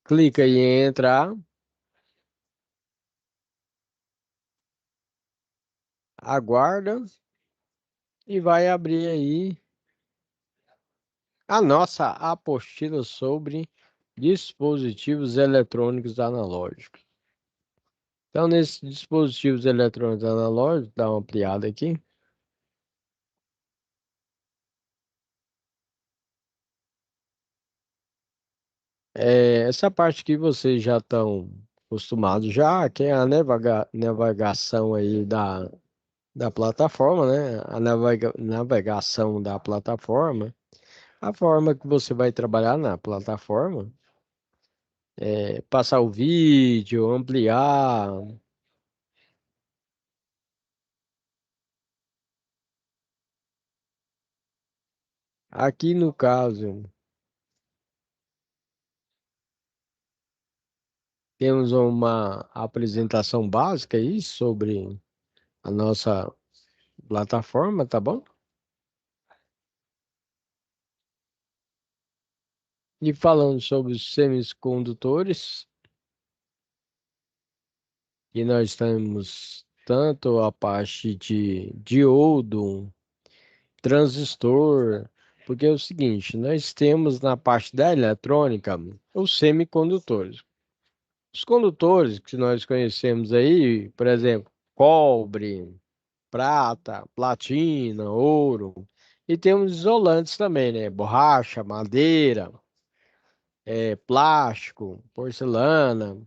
Clica em entrar, aguarda e vai abrir aí a nossa apostila sobre dispositivos eletrônicos analógicos. Então, nesses dispositivos eletrônicos analógicos, dá uma ampliada aqui. Essa parte que vocês já estão acostumados já, que é a navegação aí da plataforma, né? A navegação da plataforma. A forma que você vai trabalhar na plataforma é passar o vídeo, ampliar. Aqui no caso, temos uma apresentação básica aí sobre a nossa plataforma, tá bom? E falando sobre os semicondutores, e nós temos tanto a parte de diodo, transistor, porque é o seguinte, nós temos na parte da eletrônica os semicondutores. Os condutores que nós conhecemos aí, por exemplo, cobre, prata, platina, ouro, e temos isolantes também, né? Borracha, madeira, plástico, porcelana.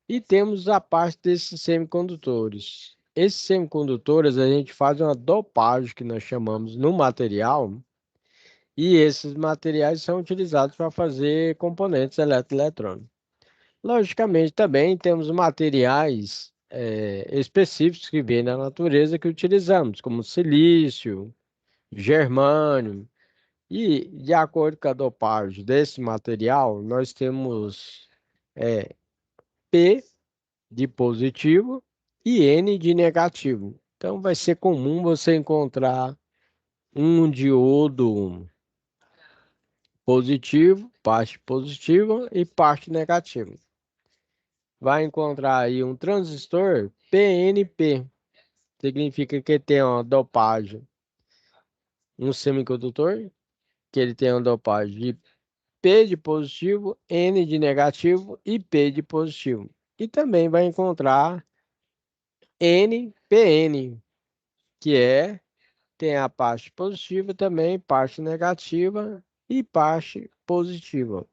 E temos a parte desses semicondutores. Esses semicondutores a gente faz uma dopagem que nós chamamos no material, e esses materiais são utilizados para fazer componentes eletroeletrônicos. Logicamente, também temos materiais específicos que vêm da natureza que utilizamos, como silício, germânio. E, de acordo com a dopagem desse material, nós temos P de positivo e N de negativo. Então, vai ser comum você encontrar um diodo positivo, parte positiva e parte negativa. Vai encontrar aí um transistor PNP, significa que tem uma dopagem, um semicondutor, que ele tem uma dopagem de P de positivo, N de negativo e P de positivo. E também vai encontrar NPN, que tem a parte positiva também, parte negativa e parte positiva.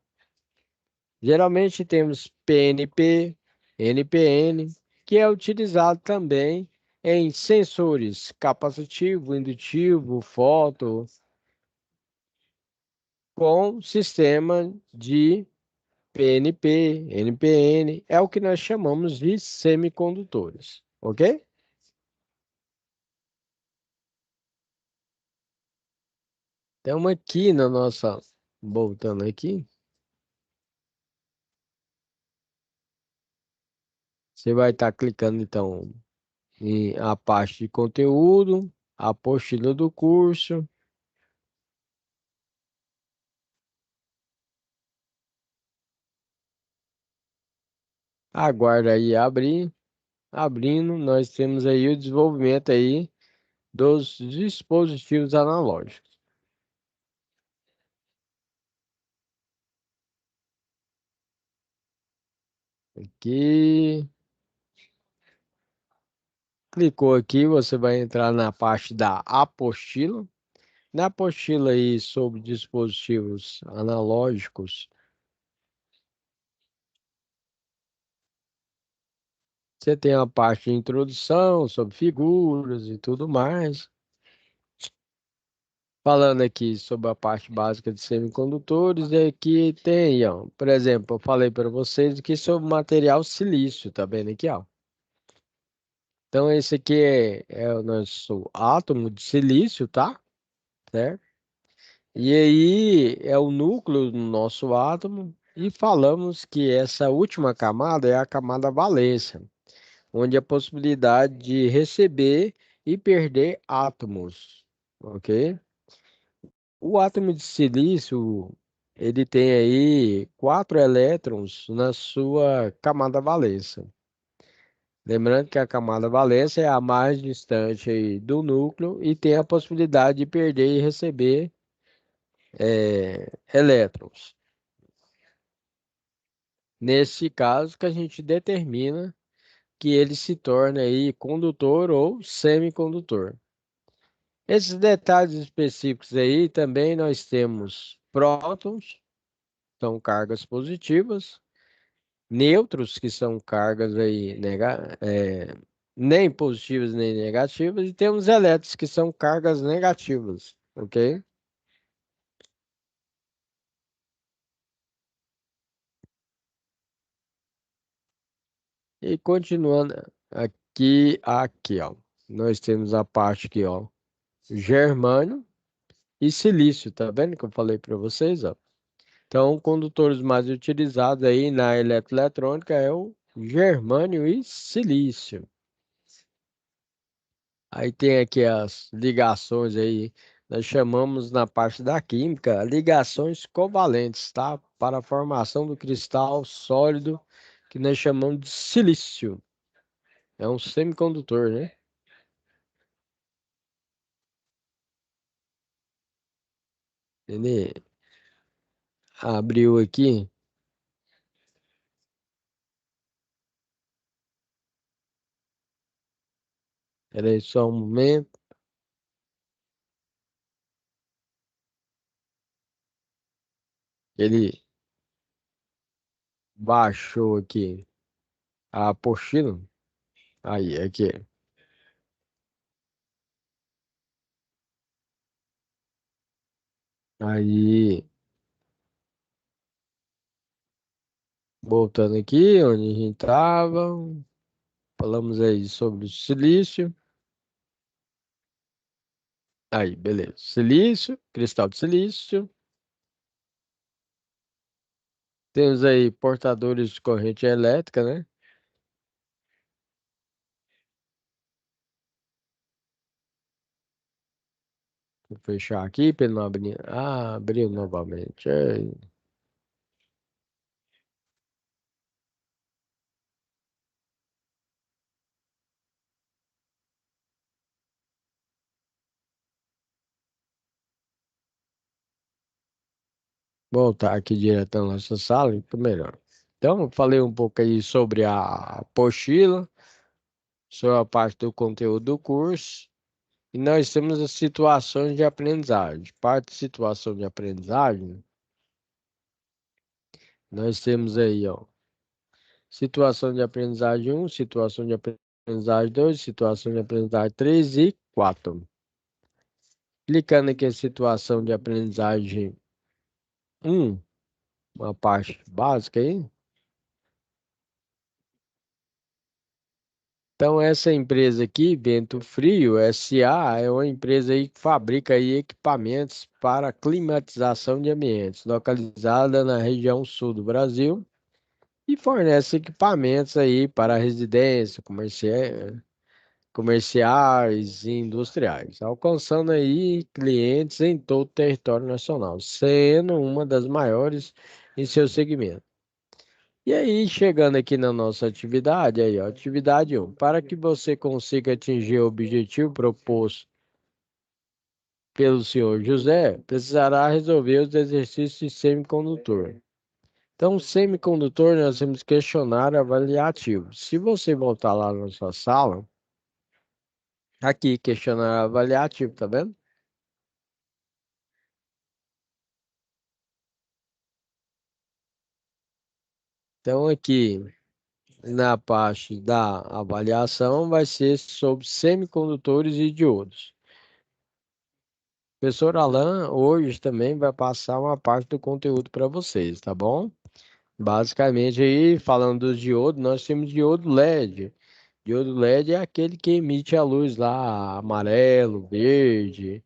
Geralmente temos PNP, NPN, que é utilizado também em sensores capacitivo, indutivo, foto, com sistema de PNP, NPN, é o que nós chamamos de semicondutores, ok? Então aqui na nossa, voltando aqui, você vai estar clicando então em a parte de conteúdo, a apostila do curso. Aguarda aí abrir. Abrindo, nós temos aí o desenvolvimento aí dos dispositivos analógicos. Aqui, clicou aqui, você vai entrar na parte da apostila. Na apostila aí sobre dispositivos analógicos, você tem a parte de introdução sobre figuras e tudo mais. Falando aqui sobre a parte básica de semicondutores, aqui tem, ó, por exemplo, eu falei para vocês aqui sobre o material silício, tá vendo aqui, ó. Então, esse aqui é o nosso átomo de silício, tá? Certo? E aí é o núcleo do nosso átomo. E falamos que essa última camada é a camada valência, onde a possibilidade de receber e perder átomos, ok? O átomo de silício, ele tem aí 4 elétrons na sua camada valência. Lembrando que a camada valência é a mais distante aí do núcleo e tem a possibilidade de perder e receber elétrons. Nesse caso que a gente determina que ele se torna aí condutor ou semicondutor. Esses detalhes específicos aí também nós temos prótons, são cargas positivas, nêutrons, que são cargas aí nem positivas nem negativas, e temos elétrons, que são cargas negativas, ok? E continuando aqui, ó, nós temos a parte aqui, ó, germânio e silício, tá vendo que eu falei para vocês, ó? Então, condutores mais utilizados aí na eletroeletrônica é o germânio e silício. Aí tem aqui as ligações aí, nós chamamos na parte da química ligações covalentes, tá? Para a formação do cristal sólido, que nós chamamos de silício. É um semicondutor, né? Ele abriu aqui, peraí só um momento, ele baixou aqui a apostila. Aí, aqui. Aí, voltando aqui, onde a gente estava, falamos aí sobre o silício. Aí, beleza. Silício, cristal de silício. Temos aí portadores de corrente elétrica, né? Vou fechar aqui para ele não abrir. Ah, abriu novamente. Aí, voltar aqui direto na nossa sala, fica melhor. Então, eu falei um pouco aí sobre a apostila, sobre a parte do conteúdo do curso. E nós temos as situações de aprendizagem. Parte de situação de aprendizagem, nós temos aí, ó, situação de aprendizagem um, situação de aprendizagem 2, situação de aprendizagem 3 e 4. Clicando aqui em situação de aprendizagem um, uma parte básica aí. Então, essa empresa aqui, Vento Frio SA, é uma empresa aí que fabrica aí equipamentos para climatização de ambientes, localizada na região sul do Brasil e fornece equipamentos aí para residência, comerciais e industriais, alcançando aí clientes em todo o território nacional, sendo uma das maiores em seu segmento. E aí, chegando aqui na nossa atividade, aí, ó, atividade um, para que você consiga atingir o objetivo proposto pelo senhor José, precisará resolver os exercícios de semicondutor. Então, semicondutor, nós temos questionário avaliativo. Se você voltar lá na sua sala, aqui, questionário avaliativo, tá vendo? Então, aqui na parte da avaliação, vai ser sobre semicondutores e diodos. O professor Alan hoje também vai passar uma parte do conteúdo para vocês, tá bom? Basicamente aí, falando dos diodos, nós temos diodo LED. Diodo LED é aquele que emite a luz lá, amarelo, verde,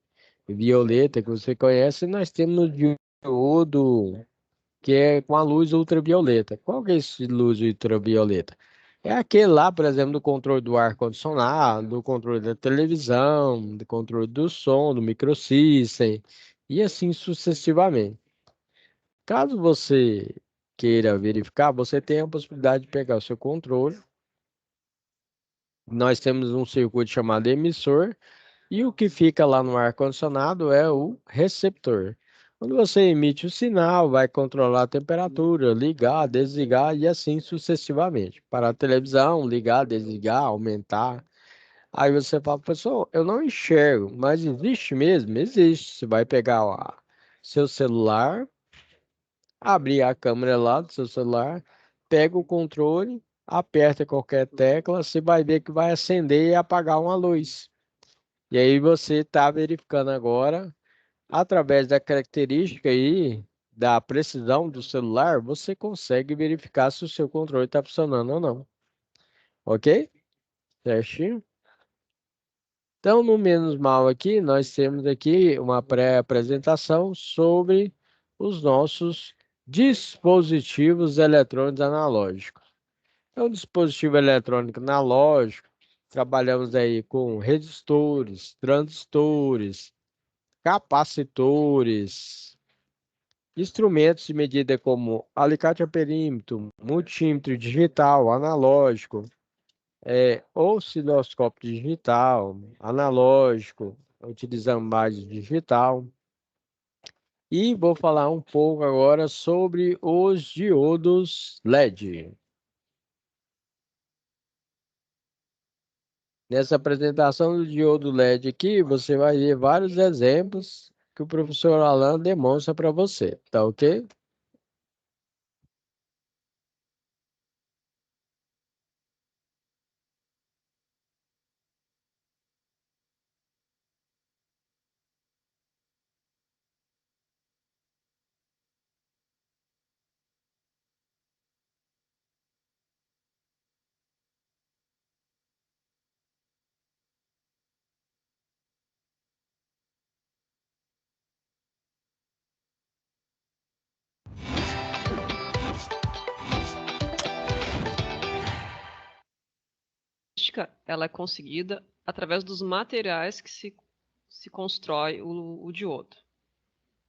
violeta, que você conhece. E nós temos o diodo que é com a luz ultravioleta. Qual que é esse luz ultravioleta? É aquele lá, por exemplo, do controle do ar-condicionado, do controle da televisão, do controle do som, do microsystem, e assim sucessivamente. Caso você queira verificar, você tem a possibilidade de pegar o seu controle. Nós temos um circuito chamado emissor e o que fica lá no ar-condicionado é o receptor. Quando você emite o sinal, vai controlar a temperatura, ligar, desligar e assim sucessivamente. Para a televisão, ligar, desligar, aumentar. Aí você fala, pessoal, eu não enxergo, mas existe mesmo? Existe. Você vai pegar seu celular, abrir a câmera lá do seu celular, pega o controle, aperta qualquer tecla, você vai ver que vai acender e apagar uma luz. E aí você está verificando agora, através da característica aí, da precisão do celular, você consegue verificar se o seu controle está funcionando ou não. Ok? Certinho? Então, no Menos Mal aqui, nós temos aqui uma pré-apresentação sobre os nossos dispositivos eletrônicos analógicos. Então, dispositivo eletrônico analógico, trabalhamos aí com resistores, transistores, capacitores, instrumentos de medida como alicate a perímetro, multímetro digital, analógico, osciloscópio digital, analógico, utilizando base digital. E vou falar um pouco agora sobre os diodos LED. Nessa apresentação do diodo LED aqui, você vai ver vários exemplos que o professor Alan demonstra para você, tá ok? Ela é conseguida através dos materiais que se constrói o diodo.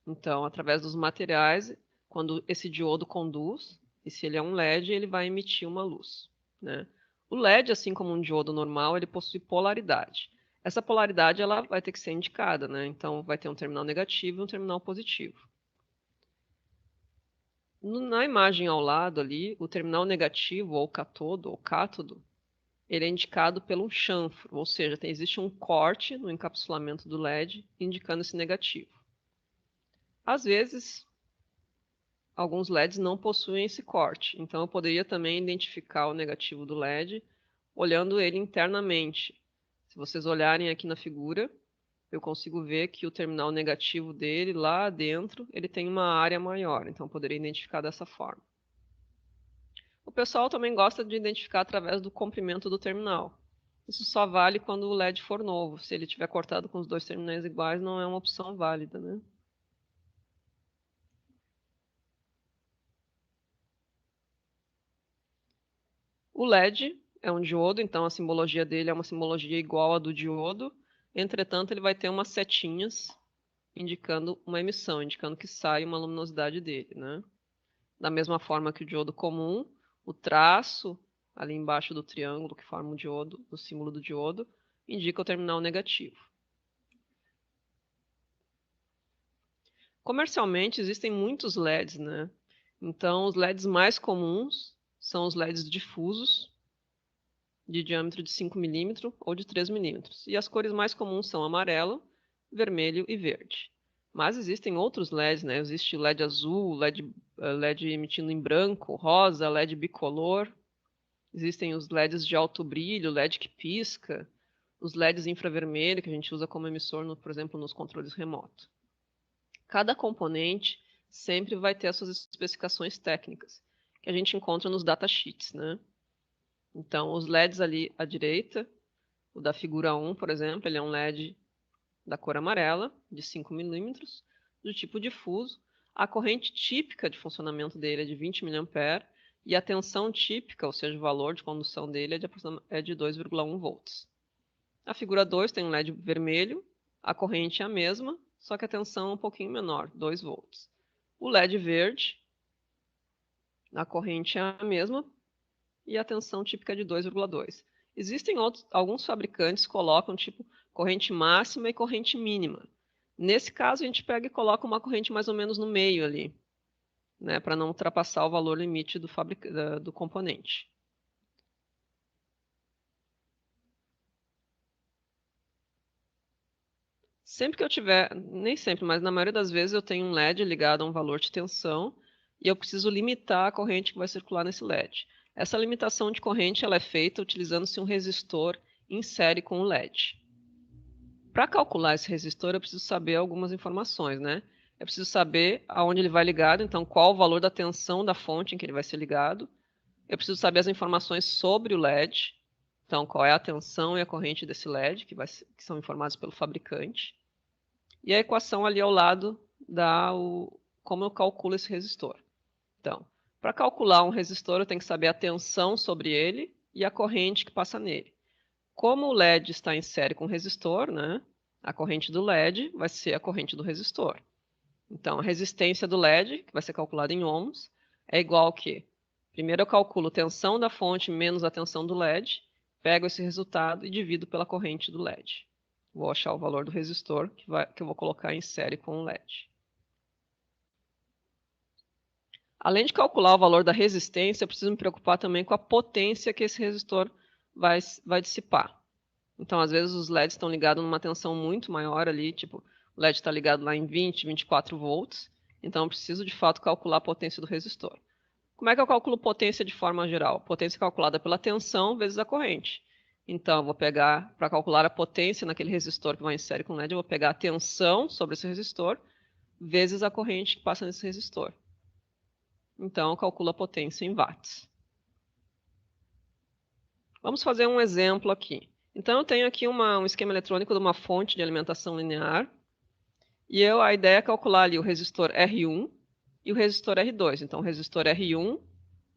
Então, através dos materiais, quando esse diodo conduz, e se ele é um LED, ele vai emitir uma luz, né? O LED, assim como um diodo normal, ele possui polaridade. Essa polaridade ela vai ter que ser indicada, né? Então, vai ter um terminal negativo e um terminal positivo. Na imagem ao lado ali, o terminal negativo, ou catodo, ou cátodo, ele é indicado pelo chanfro, ou seja, existe um corte no encapsulamento do LED indicando esse negativo. Às vezes, alguns LEDs não possuem esse corte, então eu poderia também identificar o negativo do LED olhando ele internamente. Se vocês olharem aqui na figura, eu consigo ver que o terminal negativo dele, lá dentro, ele tem uma área maior, então eu poderia identificar dessa forma. O pessoal também gosta de identificar através do comprimento do terminal. Isso só vale quando o LED for novo. Se ele tiver cortado com os dois terminais iguais, não é uma opção válida, né? O LED é um diodo, então a simbologia dele é uma simbologia igual à do diodo. Entretanto, ele vai ter umas setinhas indicando uma emissão, indicando que sai uma luminosidade dele, né? Da mesma forma que o diodo comum, o traço ali embaixo do triângulo que forma o diodo, o símbolo do diodo, indica o terminal negativo. Comercialmente existem muitos LEDs, né? Então, os LEDs mais comuns são os LEDs difusos, de diâmetro de 5 milímetros ou de 3 milímetros. E as cores mais comuns são amarelo, vermelho e verde. Mas existem outros LEDs, né? Existe o LED azul, LED emitindo em branco, rosa, LED bicolor. Existem os LEDs de alto brilho, LED que pisca, os LEDs infravermelho, que a gente usa como emissor, por exemplo, nos controles remotos. Cada componente sempre vai ter as suas especificações técnicas, que a gente encontra nos datasheets, né? Então, os LEDs ali à direita, o da figura 1, por exemplo, ele é um LED da cor amarela, de 5 milímetros, do tipo difuso. A corrente típica de funcionamento dele é de 20 mA e a tensão típica, ou seja, o valor de condução dele é de 2,1 volts. A figura 2 tem um LED vermelho, a corrente é a mesma, só que a tensão é um pouquinho menor, 2 volts. O LED verde, a corrente é a mesma e a tensão típica é de 2,2. Existem alguns fabricantes que colocam tipo corrente máxima e corrente mínima. Nesse caso, a gente pega e coloca uma corrente mais ou menos no meio ali, né, para não ultrapassar o valor limite do componente. Sempre que eu tiver, nem sempre, mas na maioria das vezes eu tenho um LED ligado a um valor de tensão e eu preciso limitar a corrente que vai circular nesse LED. Essa limitação de corrente ela é feita utilizando-se um resistor em série com o LED. Para calcular esse resistor, eu preciso saber algumas informações, né? Eu preciso saber aonde ele vai ligado, então qual o valor da tensão da fonte em que ele vai ser ligado. Eu preciso saber as informações sobre o LED, então qual é a tensão e a corrente desse LED, que são informados pelo fabricante. E a equação ali ao lado dá como eu calculo esse resistor. Então, para calcular um resistor, eu tenho que saber a tensão sobre ele e a corrente que passa nele. Como o LED está em série com o resistor, né, a corrente do LED vai ser a corrente do resistor. Então, a resistência do LED, que vai ser calculada em ohms, é igual que, primeiro eu calculo a tensão da fonte menos a tensão do LED, pego esse resultado e divido pela corrente do LED. Vou achar o valor do resistor que eu vou colocar em série com o LED. Além de calcular o valor da resistência, eu preciso me preocupar também com a potência que esse resistor vai dissipar. Então, às vezes, os LEDs estão ligados numa tensão muito maior ali, tipo, o LED está ligado lá em 20, 24 volts, então eu preciso, de fato, calcular a potência do resistor. Como é que eu calculo potência de forma geral? Potência calculada pela tensão vezes a corrente. Então, eu vou pegar, para calcular a potência naquele resistor que vai em série com LED, eu vou pegar a tensão sobre esse resistor vezes a corrente que passa nesse resistor. Então, eu calculo a potência em watts. Vamos fazer um exemplo aqui. Então, eu tenho aqui um esquema eletrônico de uma fonte de alimentação linear. E a ideia é calcular ali o resistor R1 e o resistor R2. Então, o resistor R1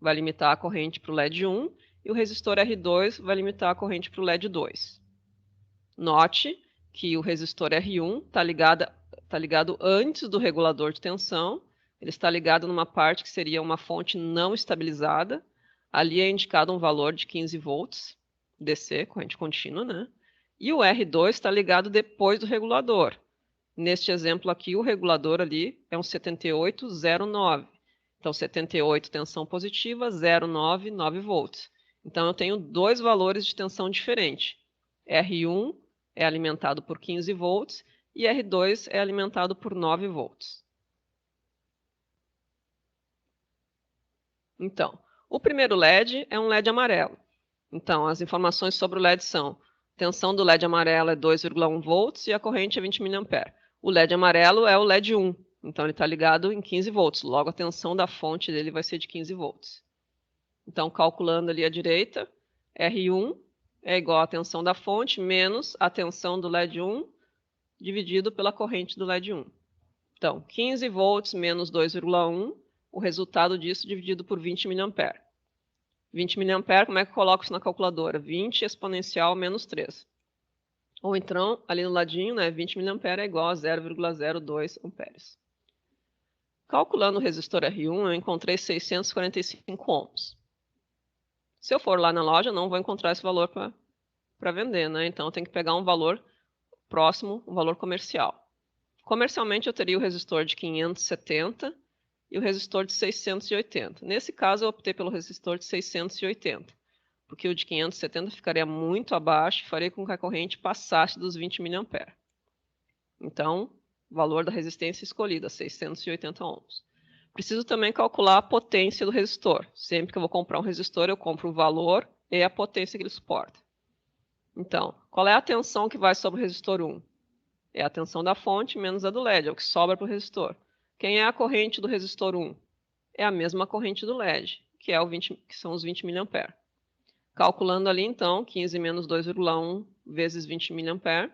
vai limitar a corrente para o LED 1 e o resistor R2 vai limitar a corrente para o LED 2. Note que o resistor R1 está ligado antes do regulador de tensão. Ele está ligado numa parte que seria uma fonte não estabilizada. Ali é indicado um valor de 15 volts DC, corrente contínua, né? E o R2 está ligado depois do regulador. Neste exemplo aqui, o regulador ali é um 7809. Então, 78 tensão positiva, 0,9, 9 volts. Então, eu tenho dois valores de tensão diferentes. R1 é alimentado por 15 volts e R2 é alimentado por 9 volts. Então, o primeiro LED é um LED amarelo. Então, as informações sobre o LED são: tensão do LED amarelo é 2,1 volts e a corrente é 20 mA. O LED amarelo é o LED 1, então ele está ligado em 15 volts, logo a tensão da fonte dele vai ser de 15 volts. Então, calculando ali à direita, R1 é igual à tensão da fonte menos a tensão do LED 1 dividido pela corrente do LED 1. Então, 15 volts menos 2,1, o resultado disso dividido por 20 mA. 20 mA, como é que eu coloco isso na calculadora? 20 exponencial menos 3. Ou então, ali no ladinho, né, 20 mA é igual a 0,02 amperes. Calculando o resistor R1, eu encontrei 645 ohms. Se eu for lá na loja, não vou encontrar esse valor para vender, né? Então, eu tenho que pegar um valor próximo, um valor comercial. Comercialmente, eu teria o resistor de 570 e o resistor de 680. Nesse caso, eu optei pelo resistor de 680, porque o de 570 ficaria muito abaixo e faria com que a corrente passasse dos 20 mA. Então, valor da resistência escolhida, 680 ohms. Preciso também calcular a potência do resistor. Sempre que eu vou comprar um resistor, eu compro o valor e a potência que ele suporta. Então, qual é a tensão que vai sobre o resistor 1? É a tensão da fonte menos a do LED, é o que sobra para o resistor. Quem é a corrente do resistor 1? É a mesma corrente do LED, que são os 20 mA. Calculando ali, então, 15 menos 2,1 vezes 20 mA,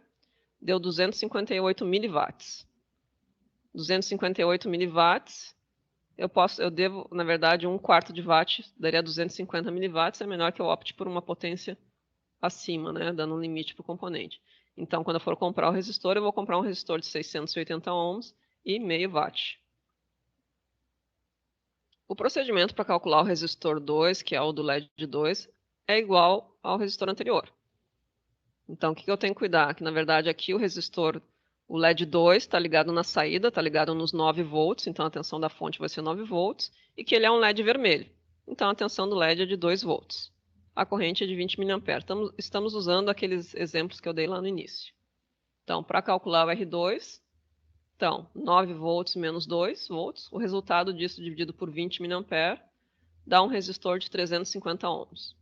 deu 258 miliwatts. 258 miliwatts, eu devo, na verdade, 1/4 de watt, daria 250 miliwatts, é melhor que eu opte por uma potência acima, né, dando um limite para o componente. Então, quando eu for comprar o resistor, eu vou comprar um resistor de 680 ohms e meio watt. O procedimento para calcular o resistor 2, que é o do LED 2, é igual ao resistor anterior. Então, o que eu tenho que cuidar? Que, na verdade, aqui o resistor, o LED 2, está ligado na saída, está ligado nos 9 volts, então a tensão da fonte vai ser 9 volts, e que ele é um LED vermelho. Então, a tensão do LED é de 2 volts. A corrente é de 20 mA. Estamos usando aqueles exemplos que eu dei lá no início. Então, para calcular o R2, então, 9 volts menos 2 volts, o resultado disso dividido por 20 mA dá um resistor de 350 ohms.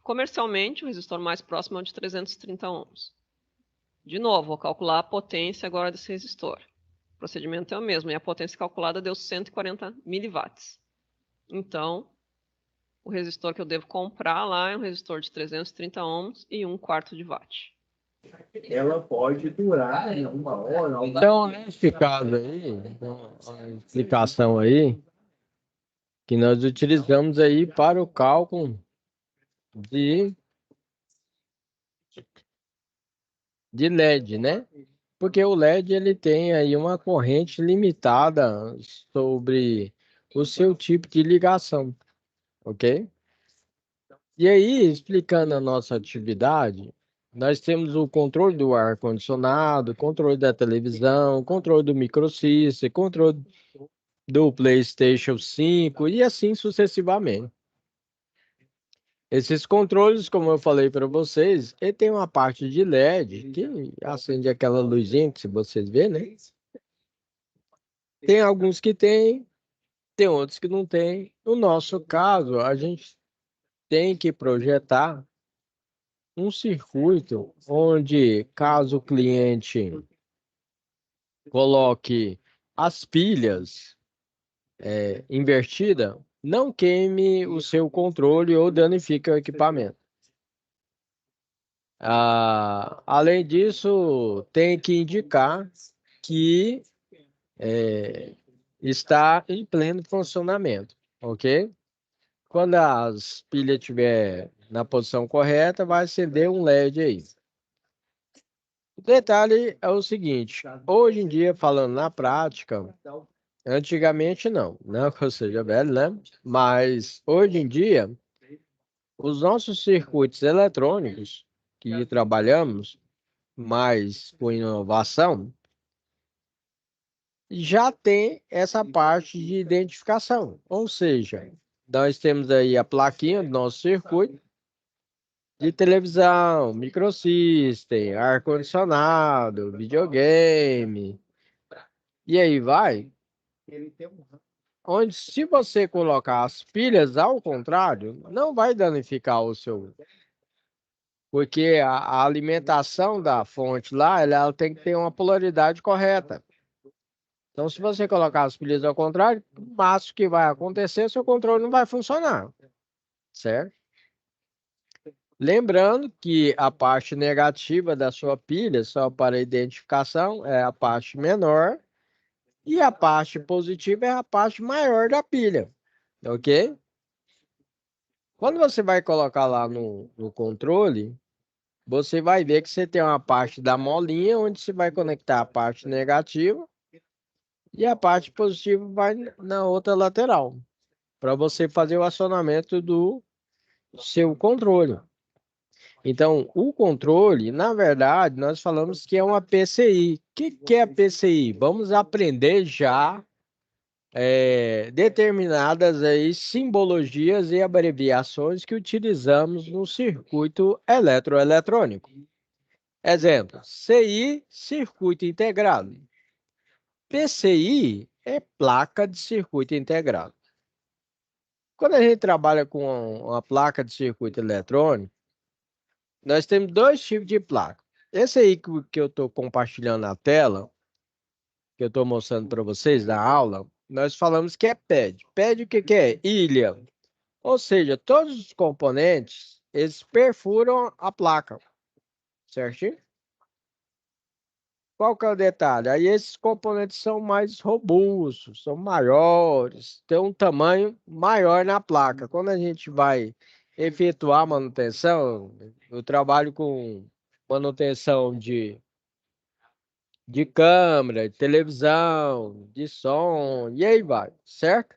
Comercialmente, o resistor mais próximo é o de 330 ohms. De novo, vou calcular a potência agora desse resistor. O procedimento é o mesmo, e a potência calculada deu 140 miliwatts. Então, o resistor que eu devo comprar lá é um resistor de 330 ohms e 1/4 de watt. Ela pode durar uma hora. Então, nesse caso aí, a explicação aí, que nós utilizamos aí para o cálculo de LED, né? Porque o LED ele tem aí uma corrente limitada sobre o seu tipo de ligação, ok? E aí, explicando a nossa atividade, nós temos o controle do ar-condicionado, controle da televisão, controle do microsystem, controle do PlayStation 5 e assim sucessivamente. Esses controles, como eu falei para vocês, ele tem uma parte de LED que acende aquela luzinha que vocês vê, né? Tem alguns que tem outros que não tem. No nosso caso, a gente tem que projetar um circuito onde, caso o cliente coloque as pilhas invertida, não queime o seu controle ou danifique o equipamento. Além disso, tem que indicar que está em pleno funcionamento, ok? Quando as pilhas estiver na posição correta, vai acender um LED aí. O detalhe é o seguinte, hoje em dia, falando na prática, antigamente não que eu seja velho, né? Mas hoje em dia, os nossos circuitos eletrônicos que trabalhamos mais com inovação, já tem essa parte de identificação. Ou seja, nós temos aí a plaquinha do nosso circuito de televisão, microsystem, ar-condicionado, videogame, e aí vai. Onde, se você colocar as pilhas ao contrário, não vai danificar o seu. Porque a alimentação da fonte lá, ela tem que ter uma polaridade correta. Então, se você colocar as pilhas ao contrário, o máximo que vai acontecer, seu controle não vai funcionar, certo? Lembrando que a parte negativa da sua pilha, só para identificação, é a parte menor e a parte positiva é a parte maior da pilha, ok? Quando você vai colocar lá no controle, você vai ver que você tem uma parte da molinha, onde você vai conectar a parte negativa e a parte positiva vai na outra lateral, para você fazer o acionamento do seu controle. Então, o controle, na verdade, nós falamos que é uma PCI. O que é a PCI? Vamos aprender já determinadas aí simbologias e abreviações que utilizamos no circuito eletroeletrônico. Exemplo, CI, circuito integrado. PCI é placa de circuito integrado. Quando a gente trabalha com uma placa de circuito eletrônico, nós temos dois tipos de placa. Esse aí que eu estou compartilhando na tela, que eu estou mostrando para vocês na aula, nós falamos que é PED. PED o que é? Ilha. Ou seja, todos os componentes, eles perfuram a placa, certinho? Qual que é o detalhe? Aí esses componentes são mais robustos, são maiores, têm um tamanho maior na placa. Quando a gente vai efetuar a manutenção, eu trabalho com manutenção de câmera, de televisão, de som, e aí vai, certo?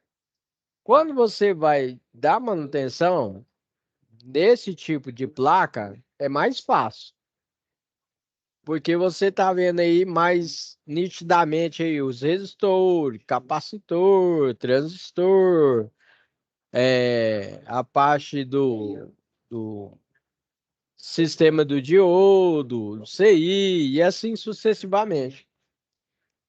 Quando você vai dar manutenção nesse tipo de placa, é mais fácil. Porque você está vendo aí mais nitidamente aí os resistores, capacitor, transistor, a parte do sistema do diodo, do CI e assim sucessivamente.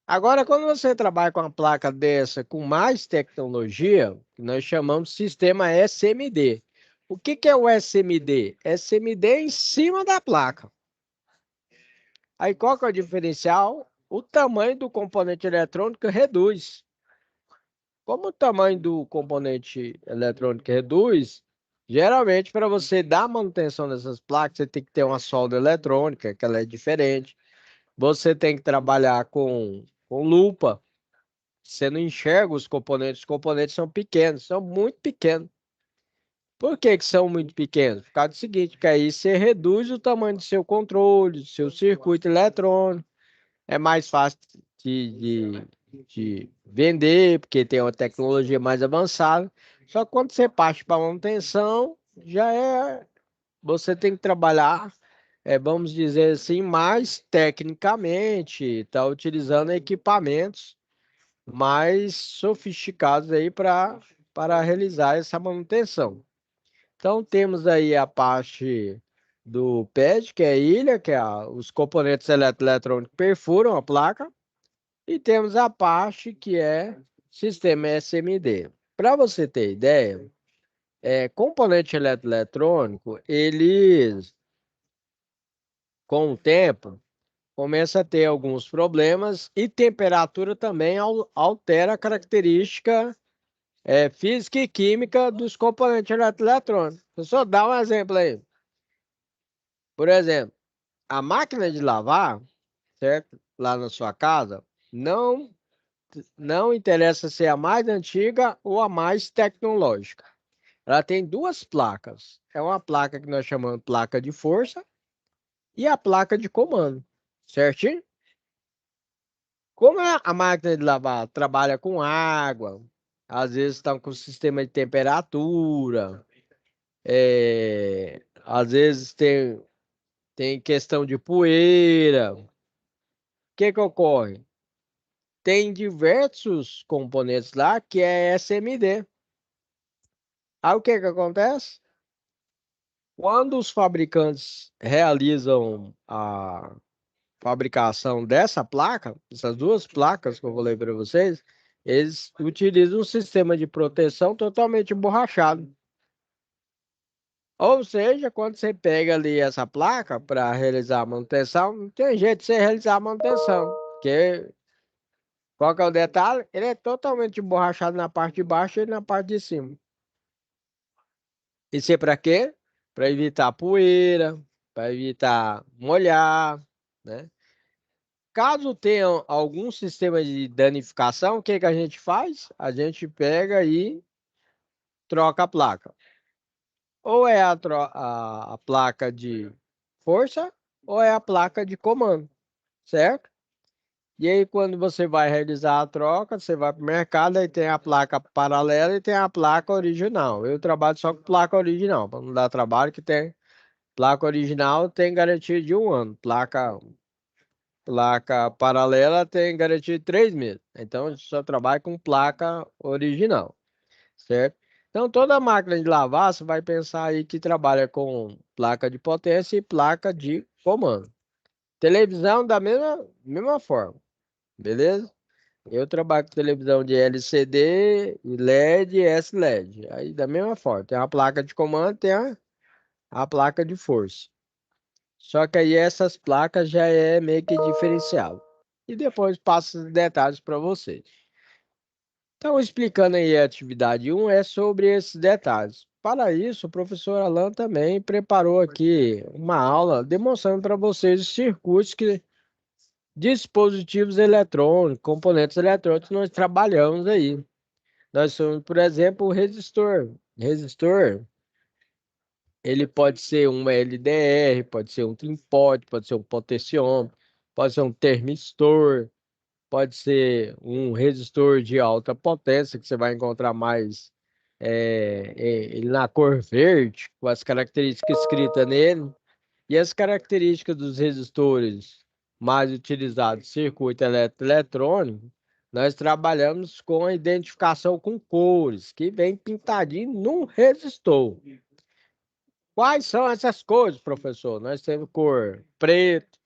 Agora, quando você trabalha com uma placa dessa com mais tecnologia, que nós chamamos de sistema SMD. O que que é o SMD? SMD é em cima da placa. Aí qual que é o diferencial? O tamanho do componente eletrônico reduz. Como o tamanho do componente eletrônico reduz, geralmente para você dar manutenção dessas placas, você tem que ter uma solda eletrônica, que ela é diferente. Você tem que trabalhar com lupa. Você não enxerga os componentes são pequenos, são muito pequenos. Por que que são muito pequenos? Por causa do seguinte, que aí você reduz o tamanho do seu controle, do seu circuito eletrônico, é mais fácil de vender, porque tem uma tecnologia mais avançada. Só que quando você parte para manutenção, você tem que trabalhar, vamos dizer assim, mais tecnicamente, está utilizando equipamentos mais sofisticados aí para realizar essa manutenção. Então temos aí a parte do pad, que é a ilha, os componentes eletrônicos perfuram a placa, e temos a parte que é sistema SMD. Para você ter ideia, componente eletrônico, eles, com o tempo, começa a ter alguns problemas e temperatura também altera a característica física e química dos componentes eletrônicos. Eu só dar um exemplo aí. Por exemplo, a máquina de lavar, certo? Lá na sua casa, não interessa se é a mais antiga ou a mais tecnológica. Ela tem duas placas. É uma placa que nós chamamos de placa de força e a placa de comando, certinho? Como a máquina de lavar trabalha com água, às vezes estão com sistema de temperatura, às vezes tem questão de poeira. O que que ocorre? Tem diversos componentes lá que é SMD. Aí o que que acontece? Quando os fabricantes realizam a fabricação dessa placa, essas duas placas que eu falei para vocês, eles utilizam um sistema de proteção totalmente emborrachado. Ou seja, quando você pega ali essa placa para realizar a manutenção, não tem jeito de você realizar a manutenção. Porque qual que é o detalhe? Ele é totalmente emborrachado na parte de baixo e na parte de cima. Isso é para quê? Para evitar poeira, para evitar molhar, né? Caso tenha algum sistema de danificação, o que que a gente faz? A gente pega e troca a placa. Ou é a placa de força, ou é a placa de comando, certo? E aí, quando você vai realizar a troca, você vai para o mercado e tem a placa paralela e tem a placa original. Eu trabalho só com placa original, para não dar trabalho, que tem placa original tem garantia de 1 ano. Placa paralela tem garantia de 3 meses. Então, eu só trabalho com placa original, certo? Então, toda máquina de lavar, você vai pensar aí que trabalha com placa de potência e placa de comando. Televisão da mesma forma, beleza? Eu trabalho com televisão de LCD, e LED e SLED. Aí, da mesma forma, tem a placa de comando, tem a placa de força. Só que aí essas placas já é meio que diferenciado. E depois passo os detalhes para vocês. Então, explicando aí a atividade 1 é sobre esses detalhes. Para isso, o professor Alan também preparou aqui uma aula demonstrando para vocês os circuitos que dispositivos eletrônicos, componentes eletrônicos nós trabalhamos aí. Nós somos, por exemplo, o resistor. Resistor, ele pode ser um LDR, pode ser um trim-pot, pode ser um potenciômetro, pode ser um termistor, pode ser um resistor de alta potência, que você vai encontrar mais ele na cor verde, com as características escritas nele, e as características dos resistores mais utilizados, circuito eletrônico, nós trabalhamos com a identificação com cores, que vem pintadinho num resistor. Quais são essas cores, professor? Nós temos cor preto,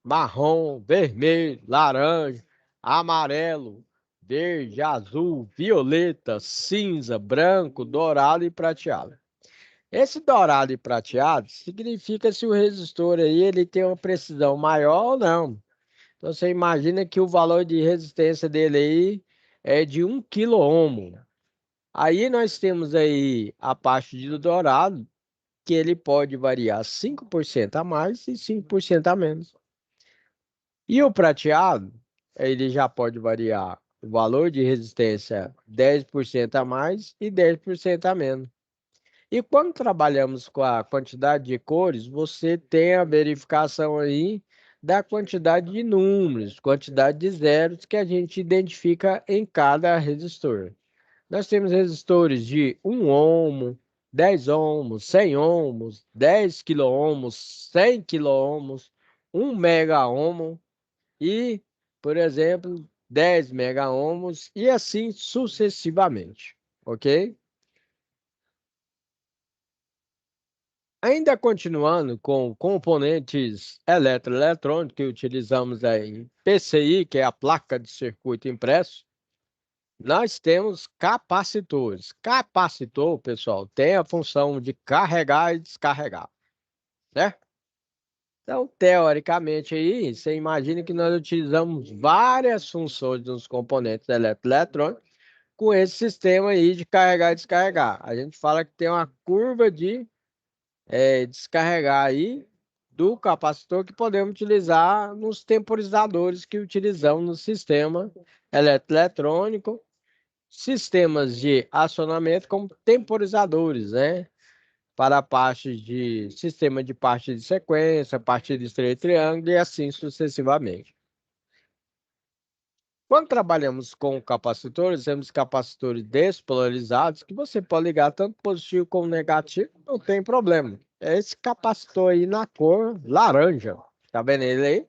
marrom, vermelho, laranja, amarelo, verde, azul, violeta, cinza, branco, dourado e prateado. Esse dourado e prateado significa se o resistor aí ele tem uma precisão maior ou não. Então você imagina que o valor de resistência dele aí é de 1 quiloohm. Aí nós temos aí a parte do dourado, que ele pode variar 5% a mais e 5% a menos. E o prateado, ele já pode variar o valor de resistência 10% a mais e 10% a menos. E quando trabalhamos com a quantidade de cores, você tem a verificação aí da quantidade de números, quantidade de zeros que a gente identifica em cada resistor. Nós temos resistores de 1 ohmo, 10 ohmos, 100 ohmos, 10 quiloohmos, 100 quiloohmos, 1 mega ohmo e, por exemplo, 10 mega ohmos e assim sucessivamente, ok? Ainda continuando com componentes eletroeletrônicos que utilizamos aí, PCI, que é a placa de circuito impresso, nós temos capacitores. Capacitor, pessoal, tem a função de carregar e descarregar, certo? Então, teoricamente aí, você imagina que nós utilizamos várias funções dos componentes eletroeletrônicos com esse sistema aí de carregar e descarregar. A gente fala que tem uma curva de descarregar aí do capacitor que podemos utilizar nos temporizadores que utilizamos no sistema eletroeletrônico, sistemas de acionamento como temporizadores, né? Para a parte de sistema de parte de sequência, parte de estreito triângulo e assim sucessivamente. Quando trabalhamos com capacitores, temos capacitores despolarizados que você pode ligar tanto positivo como negativo, não tem problema. É esse capacitor aí na cor laranja. Tá vendo ele aí?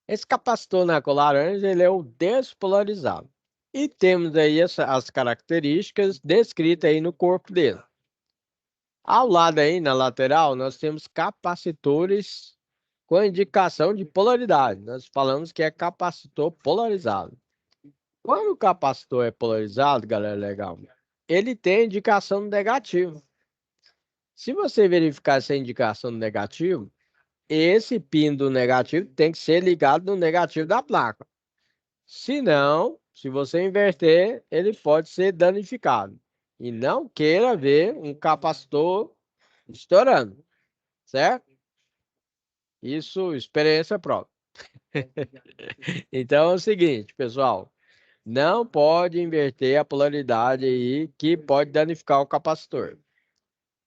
Esse capacitor na cor laranja, ele é o despolarizado. E temos aí as características descritas aí no corpo dele. Ao lado aí, na lateral, nós temos capacitores com indicação de polaridade. Nós falamos que é capacitor polarizado. Quando o capacitor é polarizado, galera, legal, ele tem indicação negativa. Se você verificar essa indicação do negativo, esse pino do negativo tem que ser ligado no negativo da placa. Se não, se você inverter, ele pode ser danificado. E não queira ver um capacitor estourando, certo? Isso, experiência própria. Então é o seguinte, pessoal, não pode inverter a polaridade aí que pode danificar o capacitor.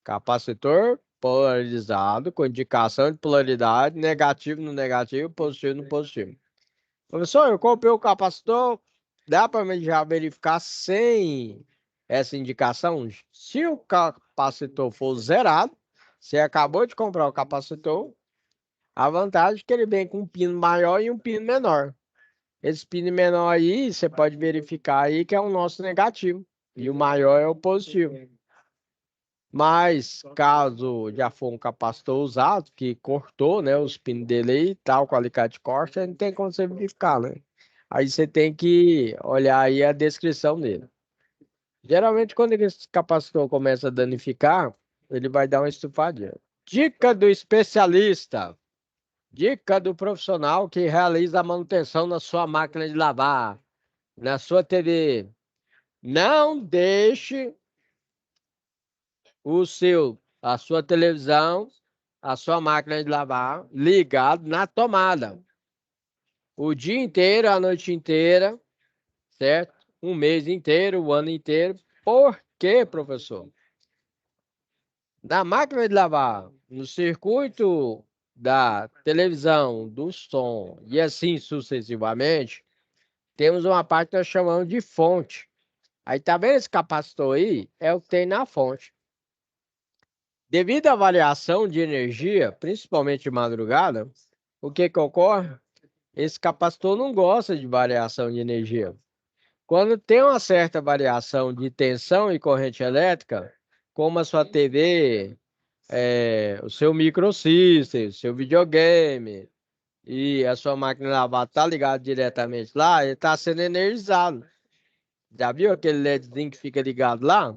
Capacitor polarizado com indicação de polaridade, negativo no negativo, positivo no positivo. Professor, eu comprei o capacitor, dá para mim já verificar sem essa indicação? Se o capacitor for zerado, você acabou de comprar o capacitor, a vantagem é que ele vem com um pino maior e um pino menor. Esse pino menor aí, você pode verificar aí que é o nosso negativo. E o maior é o positivo. Mas, caso já for um capacitor usado, que cortou, né, os pinos dele aí, tal, com alicate corta, não tem como você verificar, né? Aí você tem que olhar aí a descrição dele. Geralmente, quando esse capacitor começa a danificar, ele vai dar uma estufadinha. Dica do especialista. Dica do profissional que realiza a manutenção na sua máquina de lavar, na sua TV. Não deixe a sua televisão, a sua máquina de lavar ligado na tomada. O dia inteiro, a noite inteira, certo? Um mês inteiro, o ano inteiro. Por quê, professor? Na máquina de lavar, no circuito da televisão, do som e assim sucessivamente, temos uma parte que nós chamamos de fonte. Aí tá vendo esse capacitor aí? É o que tem na fonte. Devido à variação de energia, principalmente de madrugada, o que que ocorre? Esse capacitor não gosta de variação de energia. Quando tem uma certa variação de tensão e corrente elétrica, como a sua TV, o seu microsystem, o seu videogame e a sua máquina de lavar está ligado diretamente lá, ele está sendo energizado. Já viu aquele LEDzinho que fica ligado lá?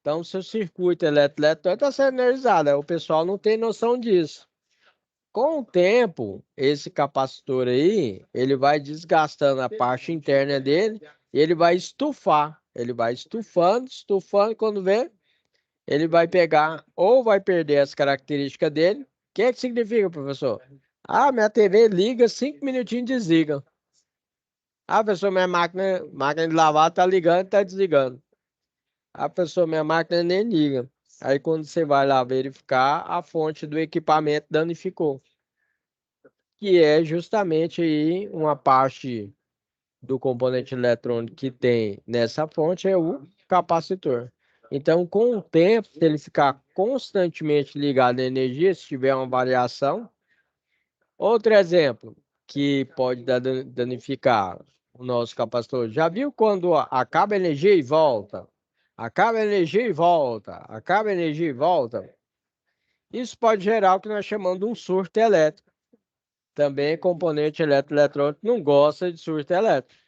Então, seu circuito elétrico está sendo energizado. Aí o pessoal não tem noção disso. Com o tempo, esse capacitor aí, ele vai desgastando a parte interna dele e ele vai estufar. Ele vai estufando, estufando, quando vê, ele vai pegar ou vai perder as características dele. O que que significa, professor? Ah, minha TV liga, 5 minutinhos desliga. Ah, professor, minha máquina de lavar tá ligando, tá desligando. Ah, professor, minha máquina nem liga. Aí quando você vai lá verificar, a fonte do equipamento danificou. Que é justamente aí uma parte do componente eletrônico que tem nessa fonte é o capacitor. Então, com o tempo, se ele ficar constantemente ligado à energia, se tiver uma variação. Outro exemplo que pode danificar o nosso capacitor. Já viu quando acaba a energia e volta? Acaba a energia e volta. Acaba a energia e volta. Isso pode gerar o que nós chamamos de um surto elétrico. Também componente eletroeletrônico não gosta de surto elétrico.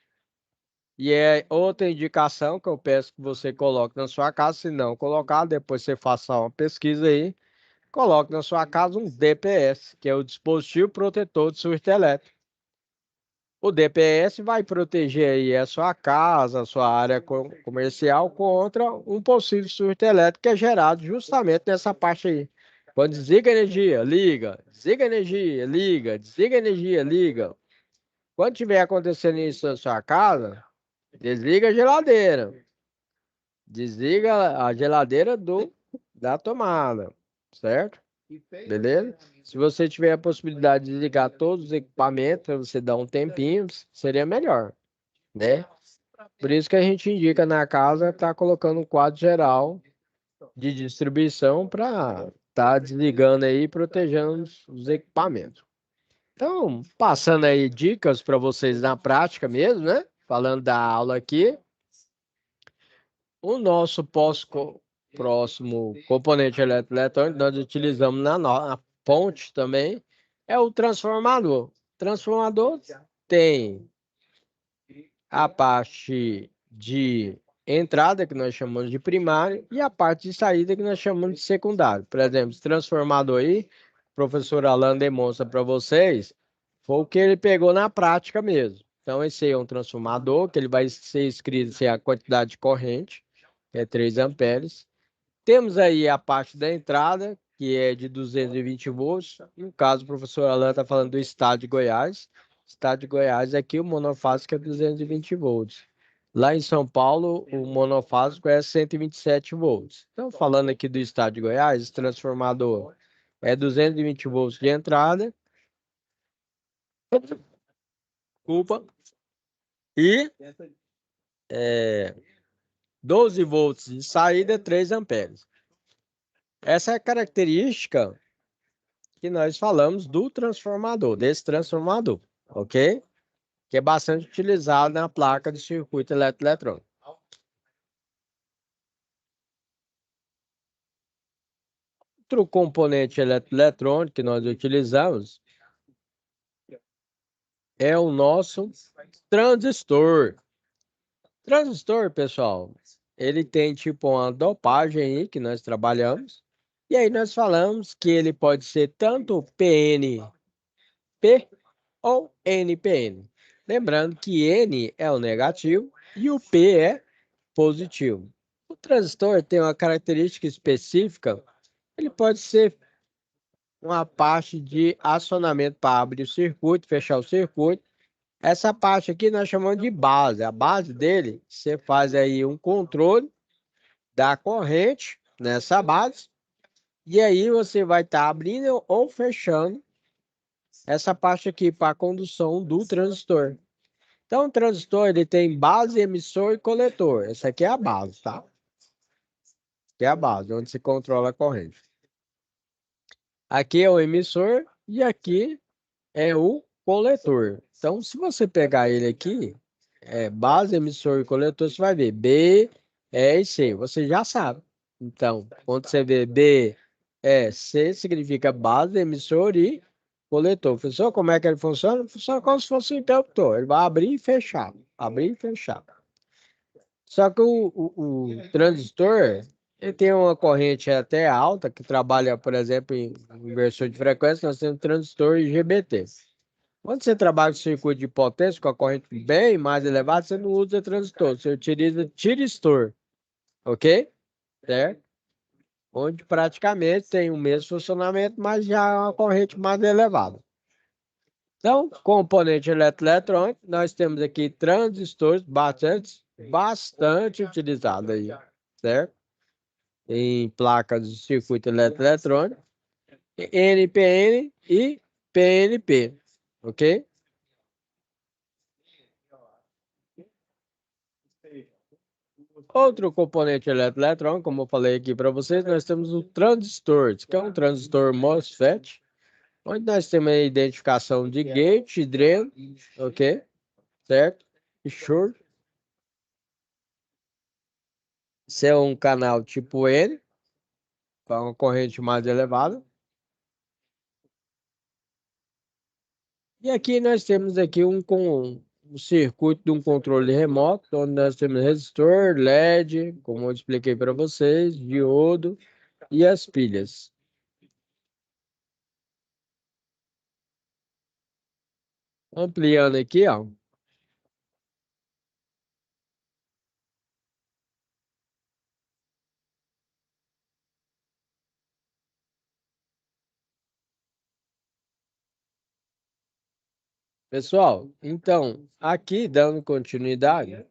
E é outra indicação que eu peço que você coloque na sua casa. Se não colocar, depois você faça uma pesquisa aí. Coloque na sua casa um DPS, que é o dispositivo protetor de surto elétrico. O DPS vai proteger aí a sua casa, a sua área comercial contra um possível surto elétrico que é gerado justamente nessa parte aí. Quando desliga a energia, liga. Desliga a energia, liga. Desliga a energia, liga. Quando tiver acontecendo isso na sua casa, desliga a geladeira. Desliga a geladeira da tomada, certo? Beleza? Se você tiver a possibilidade de ligar todos os equipamentos, você dá um tempinho, seria melhor, né? Por isso que a gente indica na casa estar colocando um quadro geral de distribuição para estar desligando aí e protegendo os equipamentos. Então, passando aí dicas para vocês na prática mesmo, né? Falando da aula aqui, o nosso próximo componente eletroeletrônico nós utilizamos na ponte também é o transformador. O transformador tem a parte de entrada, que nós chamamos de primário, e a parte de saída, que nós chamamos de secundário. Por exemplo, esse transformador aí, o professor Alan demonstra para vocês, foi o que ele pegou na prática mesmo. Então, esse aí é um transformador, que ele vai ser escrito assim, a quantidade de corrente, que é 3 amperes. Temos aí a parte da entrada, que é de 220 volts. No caso, o professor Alan está falando do estado de Goiás. Estado de Goiás, aqui o monofásico é 220 volts. Lá em São Paulo, o monofásico é 127 volts. Então, falando aqui do estado de Goiás, esse transformador é 220 volts de entrada. Desculpa. E 12 volts de saída, 3 amperes. Essa é a característica que nós falamos do transformador, desse transformador, ok? Que é bastante utilizado na placa de circuito eletroeletrônico. Outro componente eletroeletrônico que nós utilizamos é o nosso transistor. Transistor, pessoal, ele tem tipo uma dopagem aí que nós trabalhamos. E aí nós falamos que ele pode ser tanto PNP ou NPN. Lembrando que N é o negativo e o P é positivo. O transistor tem uma característica específica, ele pode ser uma parte de acionamento para abrir o circuito, fechar o circuito. Essa parte aqui nós chamamos de base. A base dele, você faz aí um controle da corrente nessa base, e aí você vai estar abrindo ou fechando essa parte aqui para a condução do transistor. Então, o transistor ele tem base, emissor e coletor. Essa aqui é a base, tá? Que é a base, onde se controla a corrente. Aqui é o emissor e aqui é o coletor. Então, se você pegar ele aqui, base, emissor e coletor, você vai ver B, E e C. Você já sabe. Então, quando você vê B, E, C, significa base, emissor e coletor. Professor, como é que ele funciona? Funciona como se fosse um interruptor. Ele vai abrir e fechar. Abrir e fechar. Só que o transistor, ele tem uma corrente até alta, que trabalha, por exemplo, em inversor de frequência, nós temos transistor IGBT. Quando você trabalha com circuito de potência, com a corrente bem mais elevada, você não usa transistor, você utiliza tiristor, ok? Certo? Onde praticamente tem o mesmo funcionamento, mas já é uma corrente mais elevada. Então, componente eletroeletrônico, nós temos aqui transistores bastante utilizados aí, certo? Em placas de circuito eletroeletrônico, NPN e PNP, ok? Outro componente eletroeletrônico, como eu falei aqui para vocês, nós temos o transistor, que é um transistor MOSFET, onde nós temos a identificação de gate e dreno, ok? Certo? E short. Esse é um canal tipo N, com uma corrente mais elevada. E aqui nós temos aqui um circuito de um controle remoto, onde nós temos resistor, LED, como eu expliquei para vocês, diodo e as pilhas. Ampliando aqui, ó. Pessoal, então, aqui dando continuidade,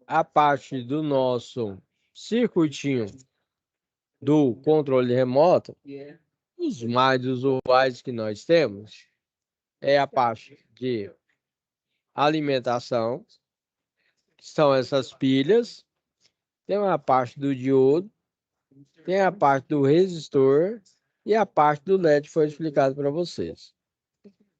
a parte do nosso circuitinho do controle remoto, os mais usuais que nós temos é a parte de alimentação, que são essas pilhas, tem uma parte do diodo, tem a parte do resistor e a parte do LED foi explicado para vocês.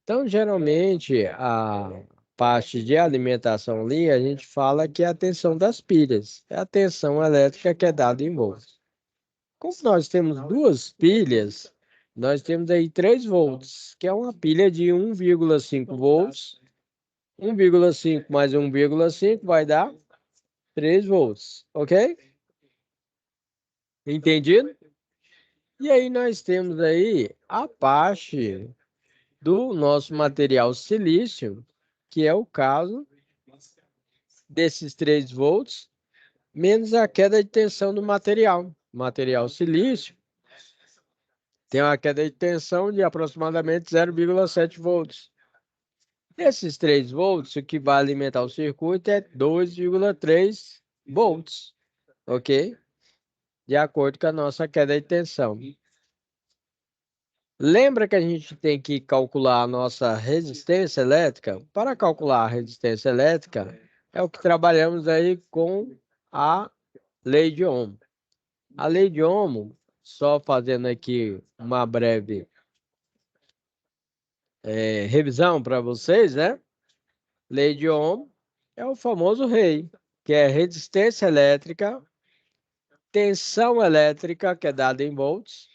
Então, geralmente, a parte de alimentação ali, a gente fala que é a tensão das pilhas, é a tensão elétrica que é dada em volts. Como nós temos duas pilhas, nós temos aí 3 volts, que é uma pilha de 1,5 volts. 1,5 mais 1,5 vai dar 3 volts, ok? Entendido? E aí nós temos aí a parte do nosso material silício, que é o caso desses 3 volts, menos a queda de tensão do material. O material silício tem uma queda de tensão de aproximadamente 0,7 volts. Desses 3 volts, o que vai alimentar o circuito é 2,3 volts, ok? De acordo com a nossa queda de tensão. Lembra que a gente tem que calcular a nossa resistência elétrica? Para calcular a resistência elétrica, é o que trabalhamos aí com a lei de Ohm. A lei de Ohm, só fazendo aqui uma breve revisão para vocês, né? Lei de Ohm é o famoso rei, que é resistência elétrica, tensão elétrica, que é dada em volts,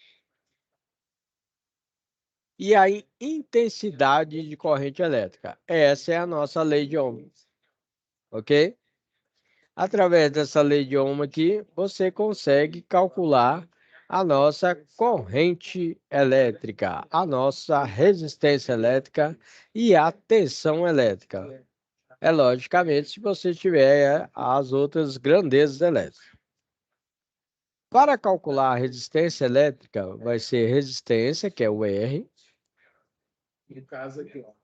e a intensidade de corrente elétrica. Essa é a nossa lei de Ohm, ok? Através dessa lei de Ohm aqui, você consegue calcular a nossa corrente elétrica, a nossa resistência elétrica e a tensão elétrica. É logicamente se você tiver as outras grandezas elétricas. Para calcular a resistência elétrica, vai ser resistência, que é o R. No caso aqui, ó,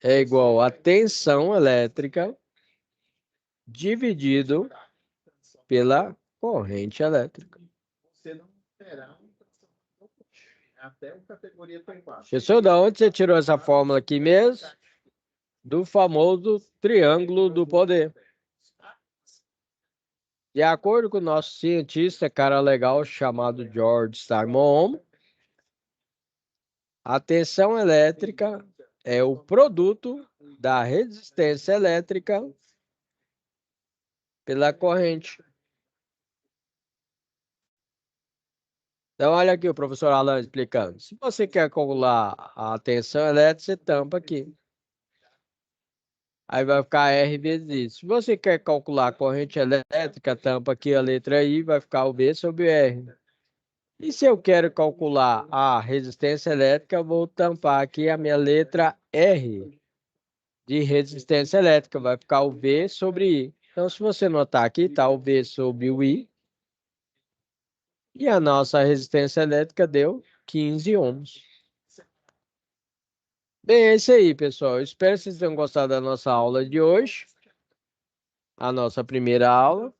É igual a tensão elétrica dividido pela corrente elétrica. Você não terá até o categoria T4. Professor, da onde você tirou essa fórmula aqui mesmo? Do famoso triângulo do poder. De acordo com o nosso cientista, cara legal, chamado George Simon, a tensão elétrica é o produto da resistência elétrica pela corrente. Então, olha aqui o professor Alan explicando. Se você quer calcular a tensão elétrica, você tampa aqui. Aí vai ficar R vezes isso. Se você quer calcular a corrente elétrica, tampa aqui a letra I, vai ficar o V sobre o R. E se eu quero calcular a resistência elétrica, eu vou tampar aqui a minha letra R de resistência elétrica, vai ficar o V sobre I. Então, se você notar aqui, está o V sobre o I. E a nossa resistência elétrica deu 15 ohms. Bem, é isso aí, pessoal. Eu espero que vocês tenham gostado da nossa aula de hoje. A nossa primeira aula.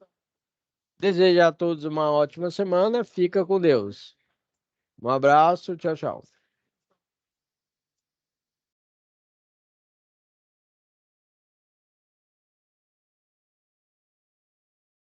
Desejo a todos uma ótima semana. Fica com Deus. Um abraço. Tchau, tchau.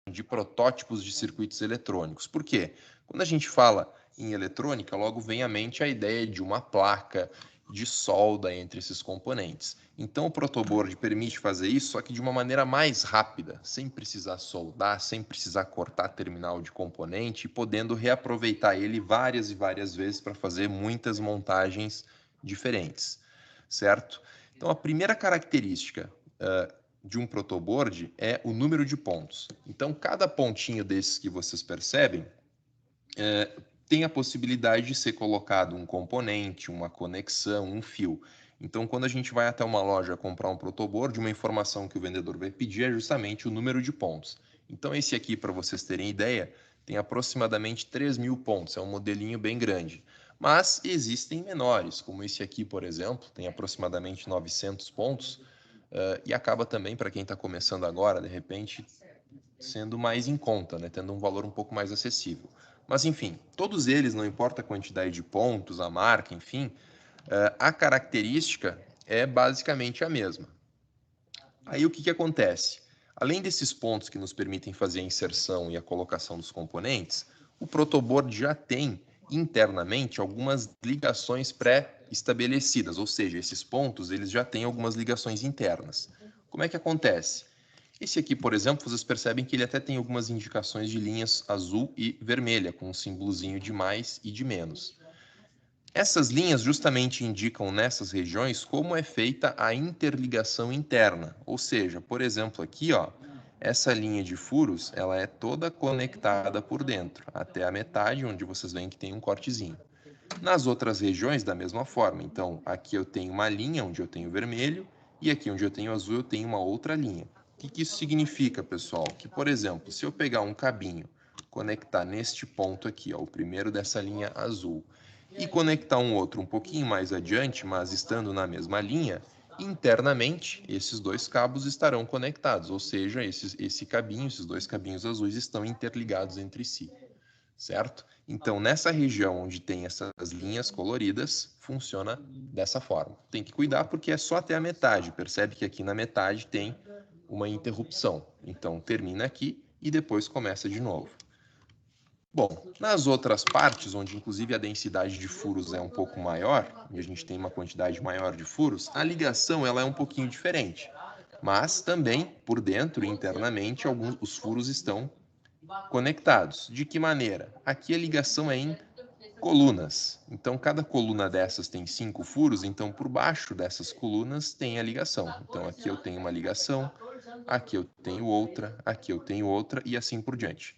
De protótipos de circuitos eletrônicos. Por quê? Quando a gente fala em eletrônica, logo vem à mente a ideia de uma placa de solda entre esses componentes. Então o protoboard permite fazer isso, só que de uma maneira mais rápida, sem precisar soldar, sem precisar cortar terminal de componente e podendo reaproveitar ele várias e várias vezes para fazer muitas montagens diferentes, certo? Então a primeira característica de um protoboard é o número de pontos. Então, cada pontinho desses que vocês percebem tem a possibilidade de ser colocado um componente, uma conexão, um fio. Então, quando a gente vai até uma loja comprar um protoboard, uma informação que o vendedor vai pedir é justamente o número de pontos. Então, esse aqui, para vocês terem ideia, tem aproximadamente 3.000 pontos. É um modelinho bem grande. Mas existem menores, como esse aqui, por exemplo, tem aproximadamente 900 pontos. E acaba também, para quem está começando agora, de repente, sendo mais em conta, né? Tendo um valor um pouco mais acessível. Mas, enfim, todos eles, não importa a quantidade de pontos, a marca, enfim, a característica é basicamente a mesma. Aí o que acontece? Além desses pontos que nos permitem fazer a inserção e a colocação dos componentes, o protoboard já tem internamente algumas ligações pré-estabelecidas, ou seja, esses pontos eles já têm algumas ligações internas. Como é que acontece? Esse aqui, por exemplo, vocês percebem que ele até tem algumas indicações de linhas azul e vermelha, com um símbolozinho de mais e de menos. Essas linhas justamente indicam nessas regiões como é feita a interligação interna, ou seja, por exemplo, aqui, ó, essa linha de furos, ela é toda conectada por dentro, até a metade, onde vocês veem que tem um cortezinho. Nas outras regiões, da mesma forma. Então, aqui eu tenho uma linha onde eu tenho vermelho, e aqui onde eu tenho azul, eu tenho uma outra linha. O que isso significa, pessoal? Que, por exemplo, se eu pegar um cabinho, conectar neste ponto aqui, ó, o primeiro dessa linha azul, e conectar um outro um pouquinho mais adiante, mas estando na mesma linha, internamente, esses dois cabos estarão conectados, ou seja, esses dois cabinhos azuis estão interligados entre si, certo? Então, nessa região onde tem essas linhas coloridas, funciona dessa forma. Tem que cuidar porque é só até a metade, percebe que aqui na metade tem uma interrupção. Então, termina aqui e depois começa de novo. Bom, nas outras partes, onde inclusive a densidade de furos é um pouco maior, e a gente tem uma quantidade maior de furos, a ligação ela é um pouquinho diferente. Mas também, por dentro, internamente, os furos estão conectados. De que maneira? Aqui a ligação é em colunas. Então, cada coluna dessas tem 5 furos, então por baixo dessas colunas tem a ligação. Então, aqui eu tenho uma ligação, aqui eu tenho outra, aqui eu tenho outra e assim por diante.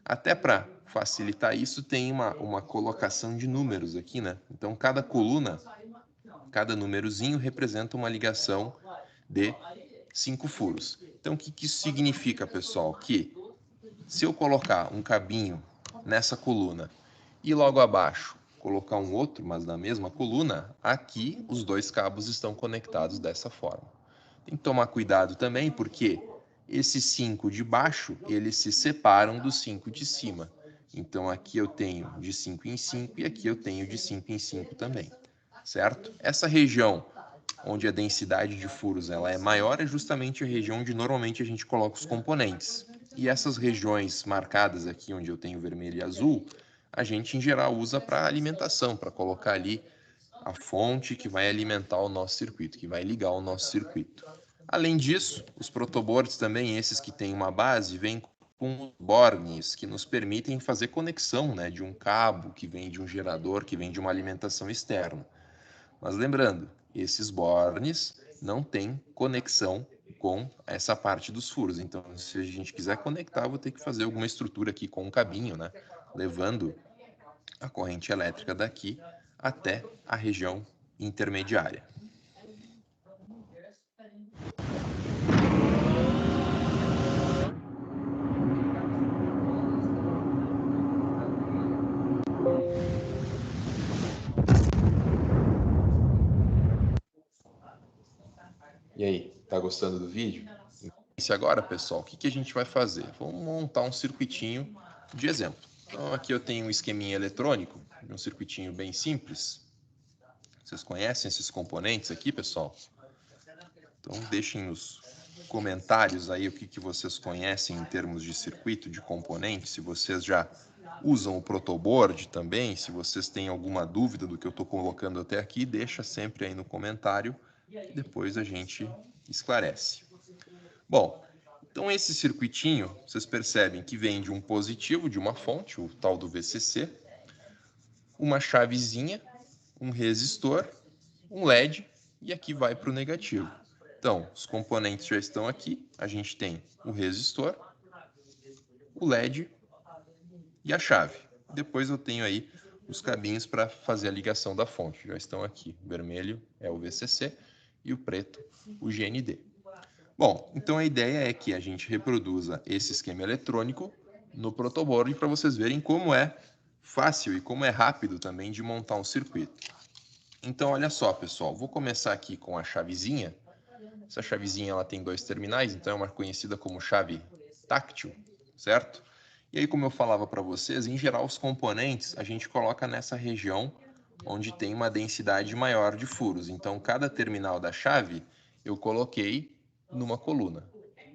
Até para facilitar isso, tem uma colocação de números aqui, né? Então, cada coluna, cada númerozinho representa uma ligação de 5 furos. Então, o que isso significa, pessoal? Que se eu colocar um cabinho nessa coluna e logo abaixo colocar um outro, mas na mesma coluna, aqui os dois cabos estão conectados dessa forma. Tem que tomar cuidado também, porque Esses 5 de baixo, eles se separam dos 5 de cima. Então, aqui eu tenho de 5 em 5 e aqui eu tenho de 5 em 5 também, certo? Essa região onde a densidade de furos ela é maior é justamente a região onde normalmente a gente coloca os componentes. E essas regiões marcadas aqui, onde eu tenho vermelho e azul, a gente, em geral, usa para alimentação, para colocar ali a fonte que vai alimentar o nosso circuito, que vai ligar o nosso circuito. Além disso, os protoboards também, esses que têm uma base, vêm com bornes que nos permitem fazer conexão, né, de um cabo que vem de um gerador, que vem de uma alimentação externa. Mas lembrando, esses bornes não têm conexão com essa parte dos furos. Então, se a gente quiser conectar, vou ter que fazer alguma estrutura aqui com um cabinho, né, levando a corrente elétrica daqui até a região intermediária. E aí, tá gostando do vídeo? E agora, pessoal, o que a gente vai fazer? Vamos montar um circuitinho de exemplo. Então, aqui eu tenho um esqueminha eletrônico, um circuitinho bem simples. Vocês conhecem esses componentes aqui, pessoal? Então, deixem nos comentários aí o que vocês conhecem em termos de circuito, de componentes, se vocês já usam o protoboard também, se vocês têm alguma dúvida do que eu estou colocando até aqui, deixa sempre aí no comentário, e depois a gente esclarece. Bom, então esse circuitinho, vocês percebem que vem de um positivo, de uma fonte, o tal do VCC, uma chavezinha, um resistor, um LED, e aqui vai para o negativo. Então, os componentes já estão aqui, a gente tem o resistor, o LED e a chave. Depois eu tenho aí os cabinhos para fazer a ligação da fonte, já estão aqui. O vermelho é o VCC e o preto o GND. Bom, então a ideia é que a gente reproduza esse esquema eletrônico no protoboard para vocês verem como é fácil e como é rápido também de montar um circuito. Então, olha só, pessoal, vou começar aqui com a chavezinha. Essa chavezinha ela tem 2 terminais, então é uma conhecida como chave táctil, certo? E aí, como eu falava para vocês, em geral os componentes a gente coloca nessa região onde tem uma densidade maior de furos. Então, cada terminal da chave eu coloquei numa coluna,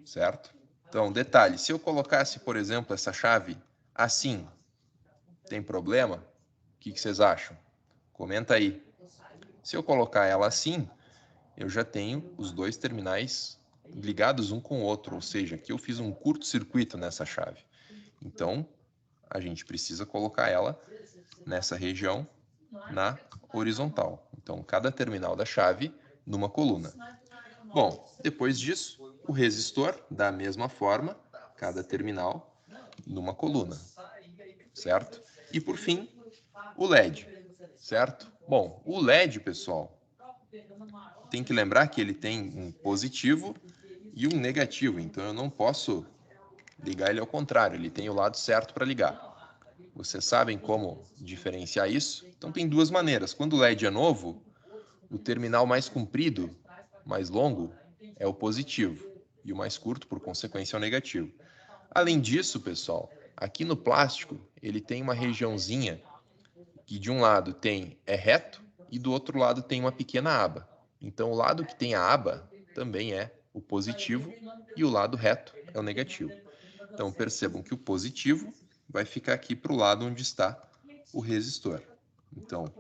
certo? Então, detalhe, se eu colocasse, por exemplo, essa chave assim, tem problema? O que vocês acham? Comenta aí. Se eu colocar ela assim, eu já tenho os 2 terminais ligados um com o outro, ou seja, aqui eu fiz um curto-circuito nessa chave. Então, a gente precisa colocar ela nessa região na horizontal. Então, cada terminal da chave numa coluna. Bom, depois disso, o resistor, da mesma forma, cada terminal numa coluna, certo? E por fim, o LED, certo? Bom, o LED, pessoal, tem que lembrar que ele tem um positivo e um negativo, então eu não posso ligar ele ao contrário, ele tem o lado certo para ligar. Vocês sabem como diferenciar isso? Então tem 2 maneiras. Quando o LED é novo, o terminal mais comprido, mais longo, é o positivo, e o mais curto, por consequência, é o negativo. Além disso, pessoal, aqui no plástico, ele tem uma regiãozinha que de um lado é reto e do outro lado tem uma pequena aba. Então, o lado que tem a aba também é o positivo e o lado reto é o negativo. Então, percebam que o positivo vai ficar aqui para o lado onde está o resistor. Então,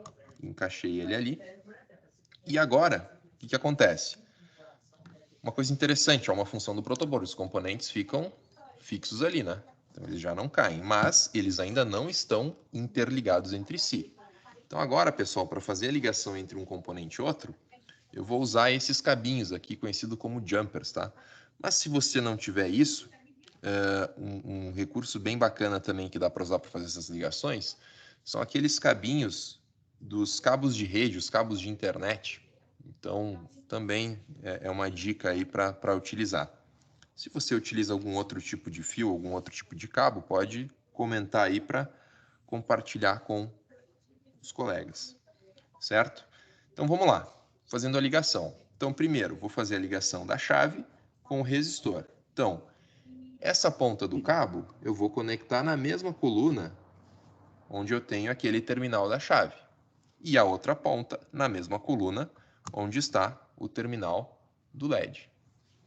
encaixei ele ali. E agora, o que acontece? Uma coisa interessante, é uma função do protoboard, os componentes ficam fixos ali, né? Então eles já não caem, mas eles ainda não estão interligados entre si. Então agora, pessoal, para fazer a ligação entre um componente e outro, eu vou usar esses cabinhos aqui, conhecido como jumpers, tá? Mas se você não tiver isso, um recurso bem bacana também que dá para usar para fazer essas ligações, são aqueles cabinhos dos cabos de rede, os cabos de internet. Então, também é uma dica aí para utilizar. Se você utiliza algum outro tipo de fio, algum outro tipo de cabo, pode comentar aí para compartilhar com os colegas, certo? Então, vamos lá, fazendo a ligação. Então, primeiro, vou fazer a ligação da chave com o resistor. Então, essa ponta do cabo eu vou conectar na mesma coluna onde eu tenho aquele terminal da chave. E a outra ponta na mesma coluna onde está o terminal do LED,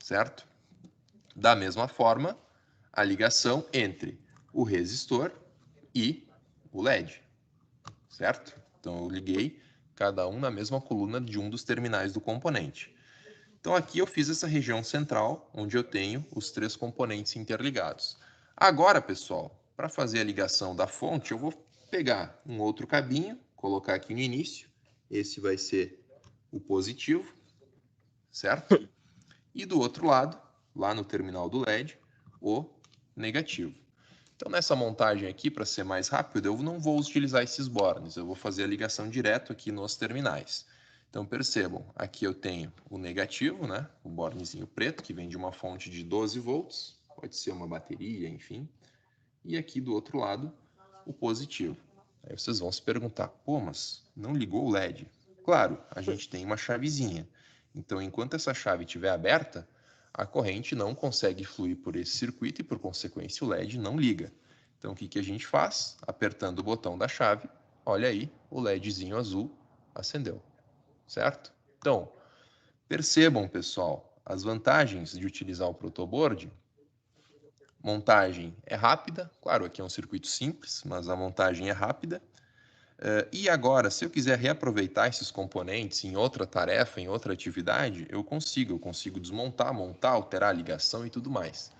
certo? Da mesma forma, a ligação entre o resistor e o LED, certo? Então eu liguei cada um na mesma coluna de um dos terminais do componente. Então aqui eu fiz essa região central, onde eu tenho os três componentes interligados. Agora, pessoal, para fazer a ligação da fonte, eu vou pegar um outro cabinho, colocar aqui no início. Esse vai ser o positivo, certo? E do outro lado, lá no terminal do LED, o negativo. Então, nessa montagem aqui, para ser mais rápido, eu não vou utilizar esses bornes, eu vou fazer a ligação direto aqui nos terminais. Então, percebam, aqui eu tenho o negativo, né? O bornezinho preto, que vem de uma fonte de 12 volts, pode ser uma bateria, enfim. E aqui do outro lado, o positivo. Aí vocês vão se perguntar, pô, mas não ligou o LED? Claro, a gente tem uma chavezinha. Então, enquanto essa chave estiver aberta, a corrente não consegue fluir por esse circuito e, por consequência, o LED não liga. Então, o que a gente faz? Apertando o botão da chave, olha aí, o LEDzinho azul acendeu, certo? Então, percebam, pessoal, as vantagens de utilizar o protoboard. Montagem é rápida, claro, aqui é um circuito simples, mas a montagem é rápida. E agora, se eu quiser reaproveitar esses componentes em outra tarefa, em outra atividade, eu consigo desmontar, montar, alterar a ligação e tudo mais.